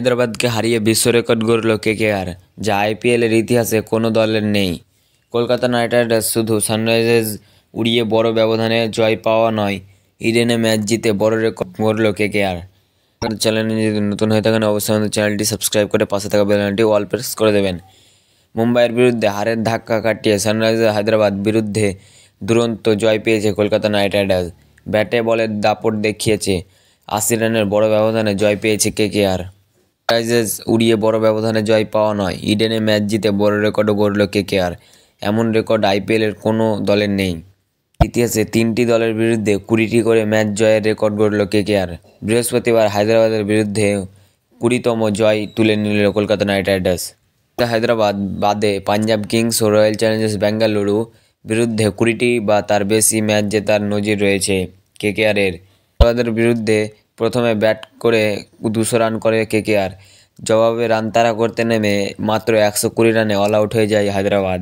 হায়দ্রাবাদকে হারিয়ে বিশ্ব record গড়ল KKR, যা আইপিএলের ইতিহাসে কোনো দলের নেই। কলকাতা নাইট রাইডার্স শুধু সানরাইজার্স উড়িয়ে বড় ব্যবধানে জয় পাওয়া নয়, ইডেনে ম্যাচ জিতে বড় রেকর্ড গড়ল কেকেআর। চ্যানেলে যদি নতুন হয়ে থাকেন অবশ্যই আমাদের চ্যানেলটি সাবস্ক্রাইব করে পাশে থাকা বেল আইকনটি অল প্রেস করে দেবেন। মুম্বাইয়ের বিরুদ্ধে হারের ধাক্কা কাটিয়ে সানরাইজার্স হায়দ্রাবাদ বিরুদ্ধে দুরন্ত জয় পেয়েছে কলকাতা নাইট রাইডার্স। ব্যাটে বলে দাপট দেখিয়েছে, ৮০ রানের বড় ব্যবধানে জয় পেয়েছে কেকেআর। সানরাইজার্স উড়িয়ে বড় ব্যবধানে জয় পাওয়া নয়, ইডেনে ম্যাচ জিতে বড় রেকর্ডও গড়ল কেকেআর। এমন রেকর্ড আইপিএলের কোনো দলের নেই। ইতিহাসে ৩টি দলের বিরুদ্ধে ২০টি করে ম্যাচ জয়ের রেকর্ড গড়ল কেকেআর। বৃহস্পতিবার হায়দ্রাবাদের বিরুদ্ধে ২০তম জয় তুলে নিল কলকাতা নাইট রাইডার্স। হায়দ্রাবাদ বাদে পাঞ্জাব কিংস ও রয়্যাল চ্যালেঞ্জার্স বেঙ্গালুরু বিরুদ্ধে ২০টি বা তার বেশি ম্যাচ জেতার নজির রয়েছে কেকেআরের। হায়দ্রাবাদের বিরুদ্ধে প্রথমে ব্যাট করে ২০০ রান করে কেকেআর। জবাবে রান তাড়া করতে নেমে মাত্র ১২০ রানে অল আউট হয়ে যায় হায়দ্রাবাদ।